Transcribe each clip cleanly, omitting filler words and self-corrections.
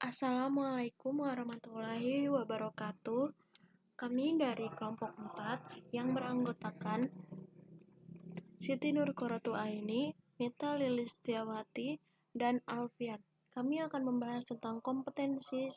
Assalamualaikum warahmatullahi wabarakatuh. Kami dari kelompok 4 yang beranggotakan Siti Nurqoratu Aini, Mita Lilistiawati, dan Alfian. Kami akan membahas tentang kompetensi,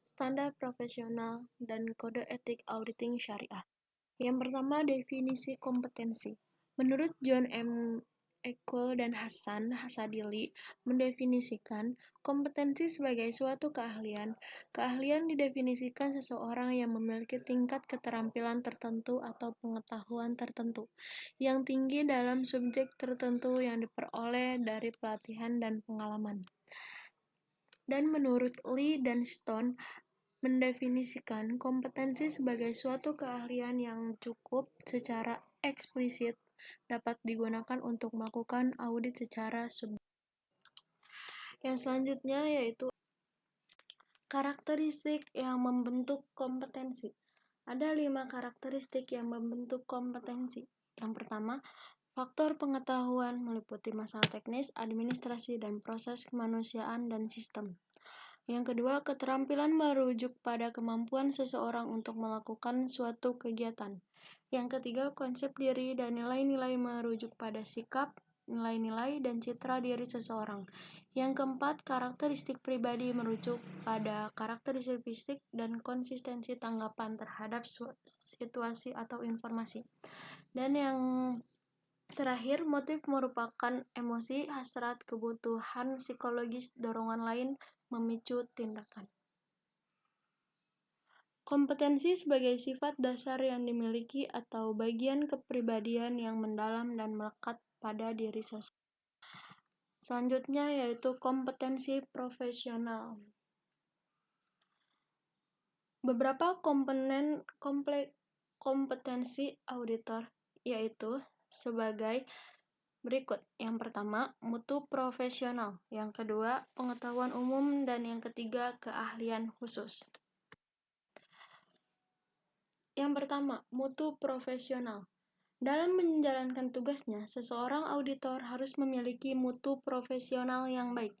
standar profesional, dan kode etik auditing syariah. Yang pertama, definisi kompetensi. Menurut John M. Eko dan Hasan Hasadili mendefinisikan kompetensi sebagai suatu keahlian. Keahlian didefinisikan seseorang yang memiliki tingkat keterampilan tertentu atau pengetahuan tertentu yang tinggi dalam subjek tertentu yang diperoleh dari pelatihan dan pengalaman. Dan menurut Lee dan Stone, mendefinisikan kompetensi sebagai suatu keahlian yang cukup secara eksplisit dapat digunakan untuk melakukan audit secara subjektif. Yang selanjutnya yaitu karakteristik yang membentuk kompetensi. Ada 5 karakteristik yang membentuk kompetensi. Yang pertama, faktor pengetahuan meliputi masalah teknis, administrasi, dan proses kemanusiaan dan sistem. Yang kedua, keterampilan merujuk pada kemampuan seseorang untuk melakukan suatu kegiatan. Yang ketiga, konsep diri dan nilai-nilai merujuk pada sikap, nilai-nilai, dan citra diri seseorang. Yang keempat, karakteristik pribadi merujuk pada karakteristik fisik dan konsistensi tanggapan terhadap situasi atau informasi. Dan yang terakhir, motif merupakan emosi, hasrat, kebutuhan psikologis, dorongan lain memicu tindakan. Kompetensi sebagai sifat dasar yang dimiliki atau bagian kepribadian yang mendalam dan melekat pada diri seseorang. Selanjutnya yaitu kompetensi profesional. Beberapa kompetensi auditor yaitu sebagai berikut. Yang pertama, mutu profesional. Yang kedua, pengetahuan umum. Dan yang ketiga, keahlian khusus. Yang pertama, mutu profesional. Dalam menjalankan tugasnya, seseorang auditor harus memiliki mutu profesional yang baik,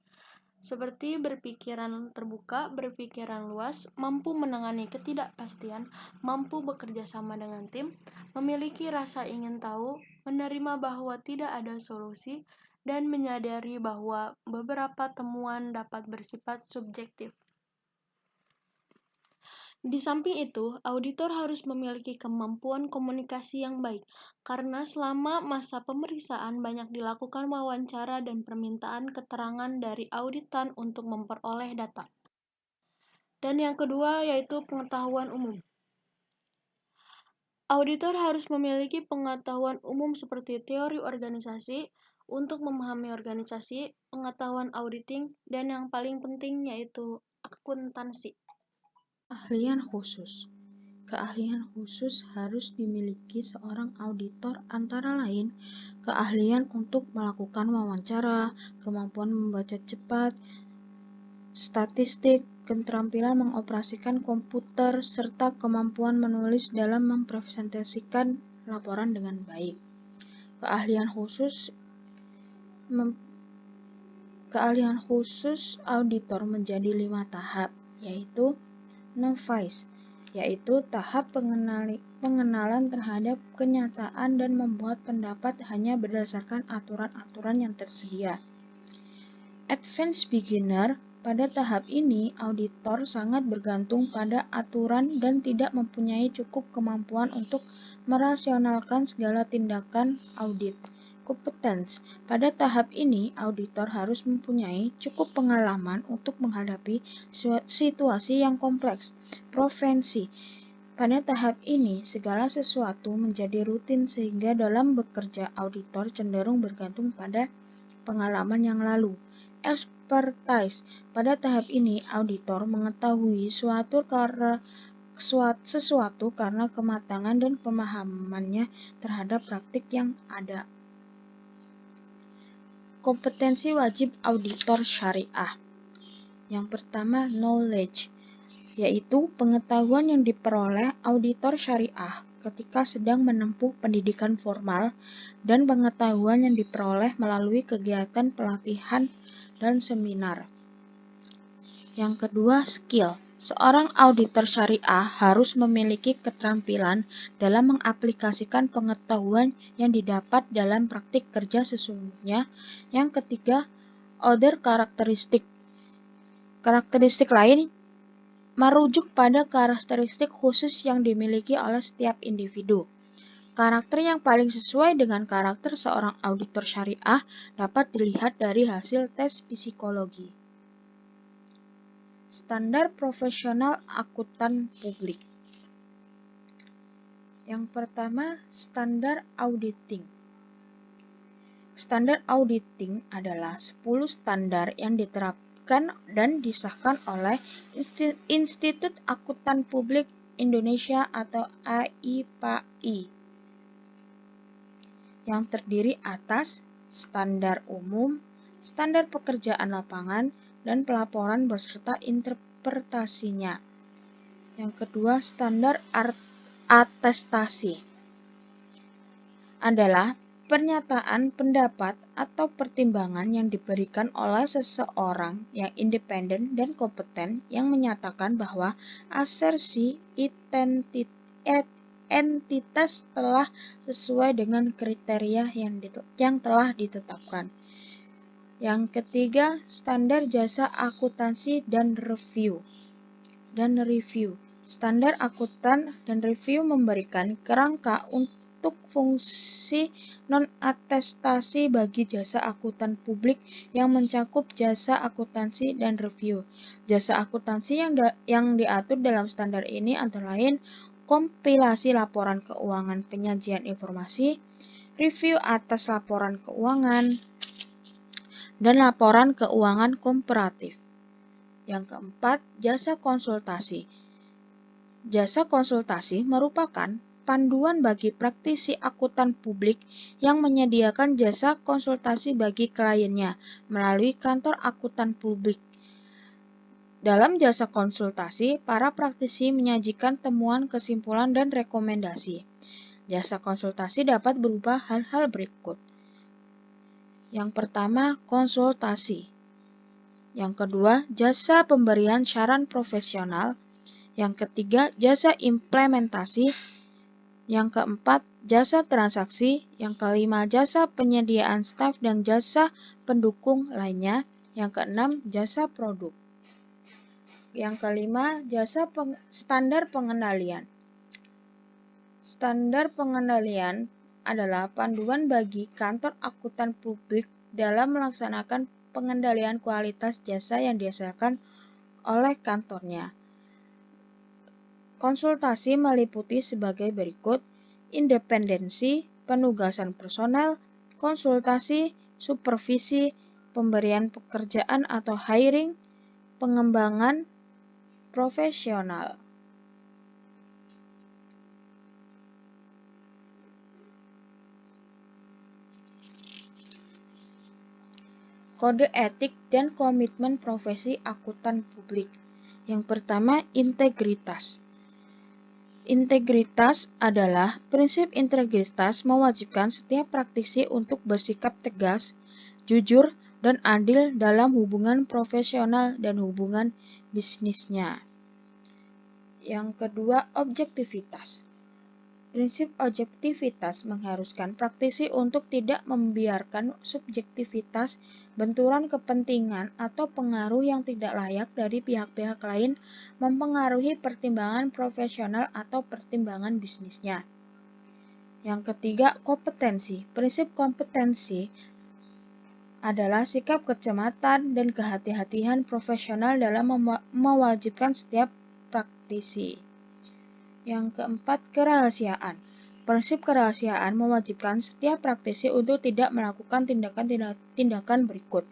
seperti berpikiran terbuka, berpikiran luas, mampu menangani ketidakpastian, mampu bekerja sama dengan tim, memiliki rasa ingin tahu, menerima bahwa tidak ada solusi, dan menyadari bahwa beberapa temuan dapat bersifat subjektif. Di samping itu, auditor harus memiliki kemampuan komunikasi yang baik, karena selama masa pemeriksaan banyak dilakukan wawancara dan permintaan keterangan dari auditan untuk memperoleh data. Dan yang kedua yaitu pengetahuan umum. Auditor harus memiliki pengetahuan umum seperti teori organisasi untuk memahami organisasi, pengetahuan auditing, dan yang paling penting yaitu akuntansi. Keahlian khusus. Keahlian khusus harus dimiliki seorang auditor antara lain keahlian untuk melakukan wawancara, kemampuan membaca cepat, statistik, keterampilan mengoperasikan komputer, serta kemampuan menulis dalam mempresentasikan laporan dengan baik. Keahlian khusus auditor menjadi 5 tahap, yaitu novice, yaitu tahap pengenalan terhadap kenyataan dan membuat pendapat hanya berdasarkan aturan-aturan yang tersedia. Advanced beginner, pada tahap ini auditor sangat bergantung pada aturan dan tidak mempunyai cukup kemampuan untuk merasionalkan segala tindakan audit. Competence. Pada tahap ini, auditor harus mempunyai cukup pengalaman untuk menghadapi situasi yang kompleks. Provensi. Pada tahap ini, segala sesuatu menjadi rutin sehingga dalam bekerja auditor cenderung bergantung pada pengalaman yang lalu. Expertise. Pada tahap ini, auditor mengetahui sesuatu karena kematangan dan pemahamannya terhadap praktik yang ada. Kompetensi wajib auditor syariah. Yang pertama, knowledge, yaitu pengetahuan yang diperoleh auditor syariah ketika sedang menempuh pendidikan formal dan pengetahuan yang diperoleh melalui kegiatan pelatihan dan seminar. Yang kedua, skill. Seorang auditor syariah harus memiliki keterampilan dalam mengaplikasikan pengetahuan yang didapat dalam praktik kerja sesungguhnya. Yang ketiga, other karakteristik. Karakteristik lain merujuk pada karakteristik khusus yang dimiliki oleh setiap individu. Karakter yang paling sesuai dengan karakter seorang auditor syariah dapat dilihat dari hasil tes psikologi. Standar profesional akuntan publik. Yang pertama, standar auditing. Standar auditing adalah 10 standar yang diterapkan dan disahkan oleh Institut Akuntan Publik Indonesia atau AIPAI, yang terdiri atas standar umum, standar pekerjaan lapangan, dan pelaporan beserta interpretasinya. Yang kedua, standar atestasi adalah pernyataan pendapat atau pertimbangan yang diberikan oleh seseorang yang independen dan kompeten yang menyatakan bahwa asersi entitas telah sesuai dengan kriteria yang telah ditetapkan. Yang ketiga, standar jasa akuntansi dan review. Standar akuntan dan review memberikan kerangka untuk fungsi non-atestasi bagi jasa akuntan publik yang mencakup jasa akuntansi dan review. Jasa akuntansi yang diatur dalam standar ini antara lain kompilasi laporan keuangan penyajian informasi, review atas laporan keuangan, dan laporan keuangan komparatif. Yang keempat, jasa konsultasi. Jasa konsultasi merupakan panduan bagi praktisi akuntan publik yang menyediakan jasa konsultasi bagi kliennya melalui kantor akuntan publik. Dalam jasa konsultasi, para praktisi menyajikan temuan, kesimpulan, dan rekomendasi. Jasa konsultasi dapat berupa hal-hal berikut. Yang pertama, konsultasi. Yang kedua, jasa pemberian saran profesional. Yang ketiga, jasa implementasi. Yang keempat, jasa transaksi. Yang kelima, jasa penyediaan staf dan jasa pendukung lainnya. Yang keenam, jasa produk. Yang kelima, standar pengendalian. Standar pengendalian adalah panduan bagi kantor akuntan publik dalam melaksanakan pengendalian kualitas jasa yang dihasilkan oleh kantornya. Konsultasi meliputi sebagai berikut: independensi, penugasan personel, konsultasi, supervisi, pemberian pekerjaan atau hiring, pengembangan profesional. Kode etik dan komitmen profesi akuntan publik. Yang pertama, integritas. Integritas adalah prinsip integritas mewajibkan setiap praktisi untuk bersikap tegas, jujur, dan adil dalam hubungan profesional dan hubungan bisnisnya. Yang kedua, objektivitas. Prinsip objektivitas mengharuskan praktisi untuk tidak membiarkan subjektivitas, benturan kepentingan, atau pengaruh yang tidak layak dari pihak-pihak lain mempengaruhi pertimbangan profesional atau pertimbangan bisnisnya. Yang ketiga, kompetensi. Prinsip kompetensi adalah sikap kecermatan dan kehati-hatian profesional dalam mewajibkan setiap praktisi. Yang keempat, kerahasiaan. Prinsip kerahasiaan mewajibkan setiap praktisi untuk tidak melakukan tindakan berikut.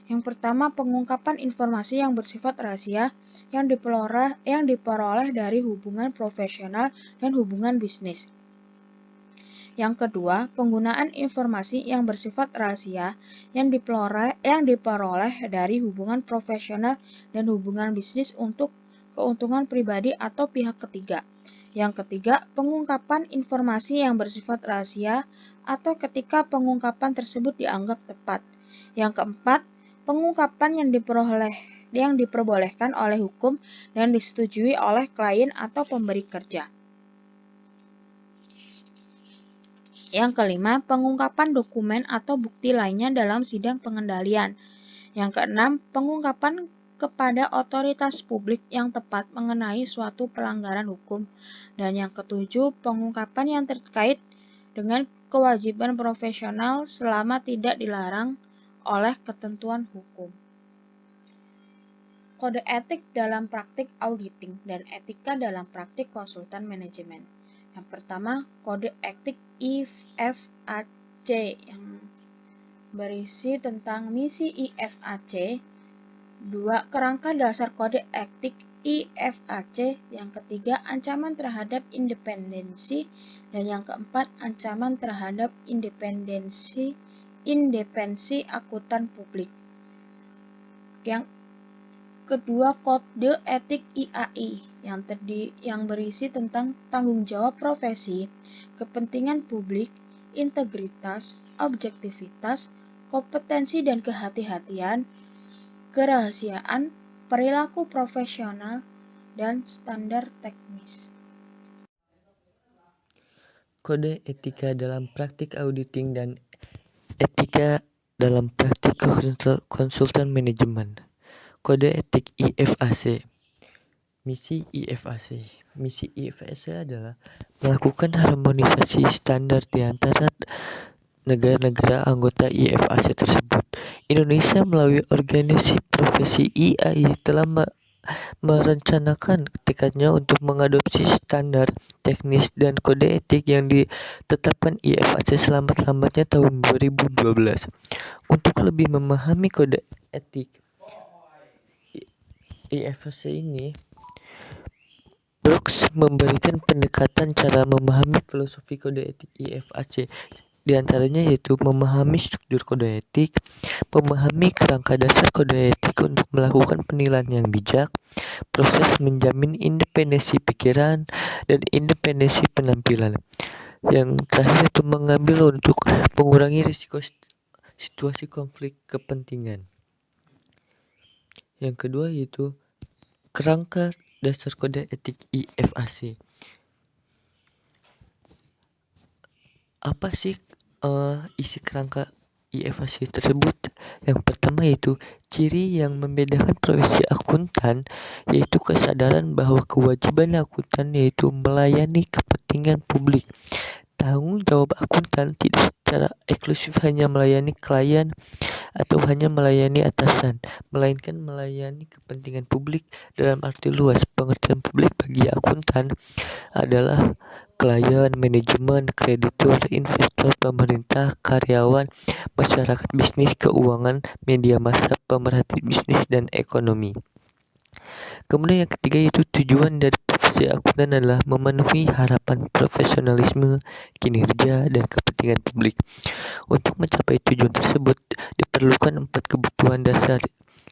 Yang pertama, pengungkapan informasi yang bersifat rahasia yang diperoleh dari hubungan profesional dan hubungan bisnis. Yang kedua, penggunaan informasi yang bersifat rahasia yang diperoleh dari hubungan profesional dan hubungan bisnis untuk keuntungan pribadi atau pihak ketiga. Yang ketiga, pengungkapan informasi yang bersifat rahasia atau ketika pengungkapan tersebut dianggap tepat. Yang keempat, pengungkapan yang diperbolehkan oleh hukum dan disetujui oleh klien atau pemberi kerja. Yang kelima, pengungkapan dokumen atau bukti lainnya dalam sidang pengendalian. Yang keenam, pengungkapan kepada otoritas publik yang tepat mengenai suatu pelanggaran hukum. Dan yang ketujuh, pengungkapan yang terkait dengan kewajiban profesional selama tidak dilarang oleh ketentuan hukum. Kode etik dalam praktik auditing dan etika dalam praktik konsultan manajemen. Yang pertama, kode etik IFAC yang berisi tentang misi IFAC. 2. Kerangka dasar kode etik IFAC. Yang ketiga, ancaman terhadap independensi. Dan yang keempat, ancaman terhadap independensi akuntan publik. Yang kedua, kode etik IAI yang berisi tentang tanggung jawab profesi, kepentingan publik, integritas, objektivitas, kompetensi dan kehati-hatian, kerahasiaan, perilaku profesional, dan standar teknis. Kode etika dalam praktik auditing dan etika dalam praktik konsultan manajemen. Kode etik IFAC. Misi IFAC. Misi IFAC adalah melakukan harmonisasi standar di antara negara-negara anggota IFAC tersebut. Indonesia melalui organisasi profesi IAI telah merencanakan tekadnya untuk mengadopsi standar teknis dan kode etik yang ditetapkan IFAC selambat-lambatnya tahun 2012. Untuk lebih memahami kode etik IFAC ini, Brooks memberikan pendekatan cara memahami filosofi kode etik IFAC. Di antaranya yaitu memahami struktur kode etik, memahami kerangka dasar kode etik untuk melakukan penilaian yang bijak, proses menjamin independensi pikiran dan independensi penampilan. Yang terakhir itu mengambil untuk mengurangi risiko situasi konflik kepentingan. Yang kedua yaitu kerangka dasar kode etik IFAC. Apa sih isi kerangka IFAC tersebut? Yang pertama yaitu ciri yang membedakan profesi akuntan, yaitu kesadaran bahwa kewajiban akuntan yaitu melayani kepentingan publik. Tanggung jawab akuntan tidak secara eksklusif hanya melayani klien atau hanya melayani atasan, melainkan melayani kepentingan publik dalam arti luas. Pengertian publik bagi akuntan adalah klien, manajemen, kreditur, investor, pemerintah, karyawan, masyarakat bisnis, keuangan, media massa, pemerhati bisnis, dan ekonomi. Kemudian yang ketiga yaitu tujuan dari profesi akuntan adalah memenuhi harapan profesionalisme, kinerja, dan kepentingan publik. Untuk mencapai tujuan tersebut diperlukan 4 kebutuhan dasar,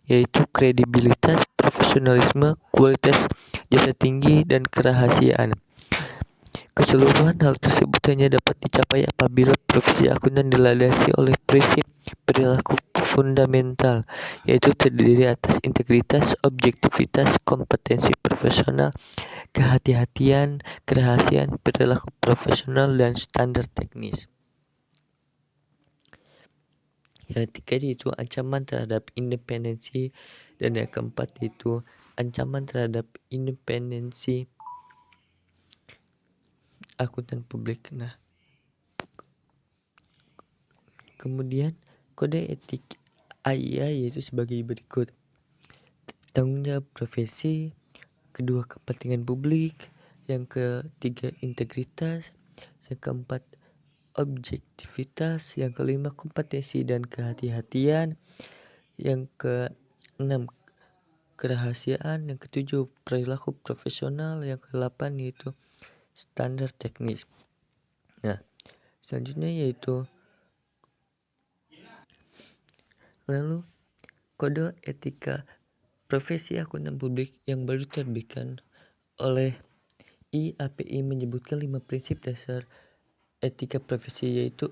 yaitu kredibilitas, profesionalisme, kualitas jasa tinggi, dan kerahasiaan. Keseluruhan hal tersebut hanya dapat dicapai apabila profesi akuntan dilandasi oleh prinsip perilaku fundamental, yaitu terdiri atas integritas, objektivitas, kompetensi profesional, kehati-hatian, kerahasiaan, perilaku profesional, dan standar teknis. Yang ketiga itu ancaman terhadap independensi, dan yang keempat itu ancaman terhadap independensi akuntan publik. Nah, kemudian kode etik AIA yaitu sebagai berikut: tanggung jawab profesi, kedua kepentingan publik, yang ketiga integritas, yang keempat objektivitas, yang kelima kompetensi dan kehati-hatian, yang keenam kerahasiaan, yang ketujuh perilaku profesional, yang kedelapan yaitu standar teknis. Nah, selanjutnya yaitu lalu kode etika profesi akuntan publik yang baru diterbitkan oleh IAPI menyebutkan 5 prinsip dasar etika profesi, yaitu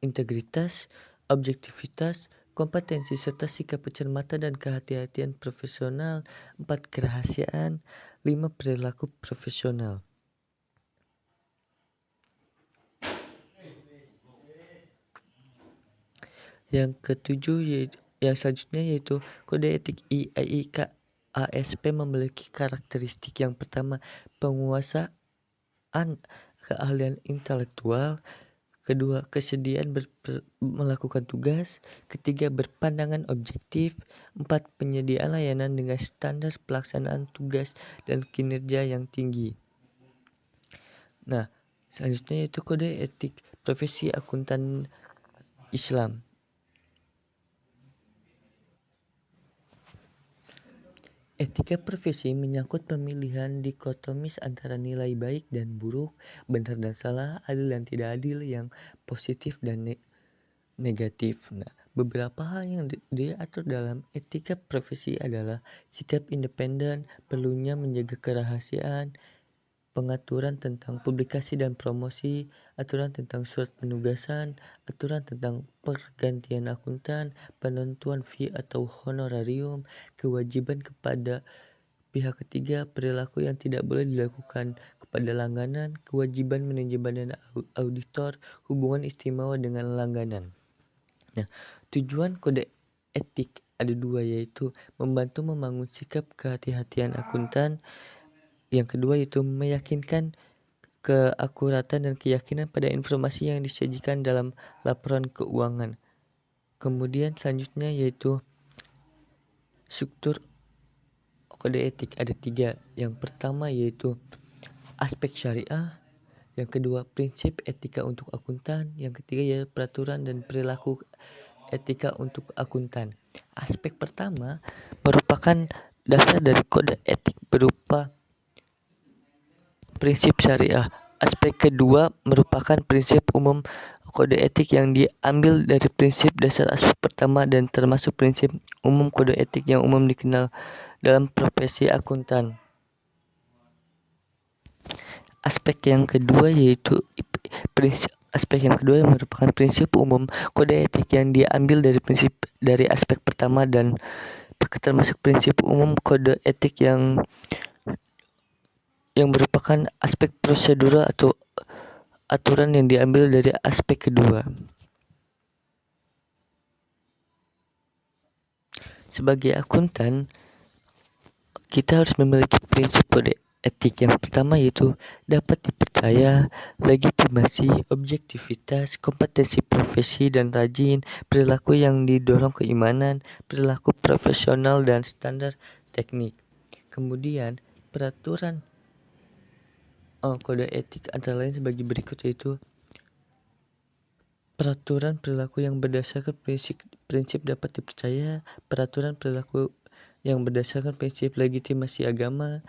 integritas, objektivitas, kompetensi serta sikap pencermatan dan kehati-hatian profesional. 4. Kerahasiaan. 5. Perilaku profesional. Yang ketujuh yang selanjutnya yaitu kode etik IAIK ASP memiliki karakteristik yang pertama, penguasaan keahlian intelektual. Kedua, kesediaan melakukan tugas. Ketiga, berpandangan objektif. 4. Penyediaan layanan dengan standar pelaksanaan tugas dan kinerja yang tinggi. Nah, selanjutnya yaitu kode etik profesi akuntan Islam. Etika profesi menyangkut pemilihan dikotomis antara nilai baik dan buruk, benar dan salah, adil dan tidak adil, yang positif dan negatif. Nah, beberapa hal yang diatur dalam etika profesi adalah sikap independen, perlunya menjaga kerahasiaan, pengaturan tentang publikasi dan promosi, aturan tentang surat penugasan, aturan tentang pergantian akuntan, penentuan fee atau honorarium, kewajiban kepada pihak ketiga, perilaku yang tidak boleh dilakukan kepada langganan, kewajiban manajemen dan auditor, hubungan istimewa dengan langganan. Nah, tujuan kode etik ada dua, yaitu membantu membangun sikap kehati-hatian akuntan. Yang kedua yaitu meyakinkan keakuratan dan keyakinan pada informasi yang disajikan dalam laporan keuangan. Kemudian selanjutnya yaitu struktur kode etik ada 3. Yang pertama yaitu aspek syariah, yang kedua prinsip etika untuk akuntan, yang ketiga yaitu peraturan dan perilaku etika untuk akuntan. Aspek pertama merupakan dasar dari kode etik berupa prinsip syariah. Aspek kedua merupakan prinsip umum kode etik yang diambil dari prinsip dasar aspek pertama dan termasuk prinsip umum kode etik yang umum dikenal dalam profesi akuntan. Aspek yang kedua yaitu aspek yang kedua yang merupakan prinsip umum kode etik yang diambil dari prinsip dari aspek pertama dan termasuk prinsip umum kode etik yang merupakan aspek prosedural atau aturan yang diambil dari aspek kedua. Sebagai akuntan, kita harus memiliki prinsip kode etik. Yang pertama yaitu dapat dipercaya, legitimasi, objektivitas, kompetensi profesi dan rajin, perilaku yang didorong keimanan, perilaku profesional dan standar teknik. Kemudian peraturan kode etik antara lain sebagai berikut, yaitu peraturan perilaku yang berdasarkan prinsip dapat dipercaya, peraturan perilaku yang berdasarkan prinsip legitimasi agama,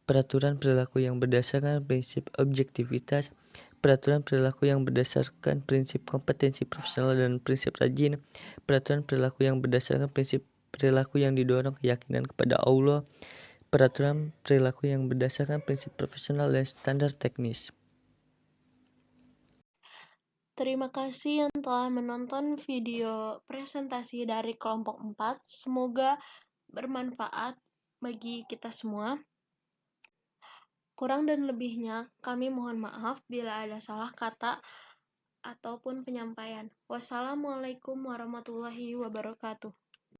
peraturan perilaku yang berdasarkan prinsip objektivitas, peraturan perilaku yang berdasarkan prinsip kompetensi profesional dan prinsip rajin, peraturan perilaku yang berdasarkan prinsip perilaku yang didorong keyakinan kepada Allah, peraturan perilaku yang berdasarkan prinsip profesional dan standar teknis. Terima kasih yang telah menonton video presentasi dari kelompok 4. Semoga bermanfaat bagi kita semua. Kurang dan lebihnya kami mohon maaf bila ada salah kata ataupun penyampaian. Wassalamualaikum warahmatullahi wabarakatuh.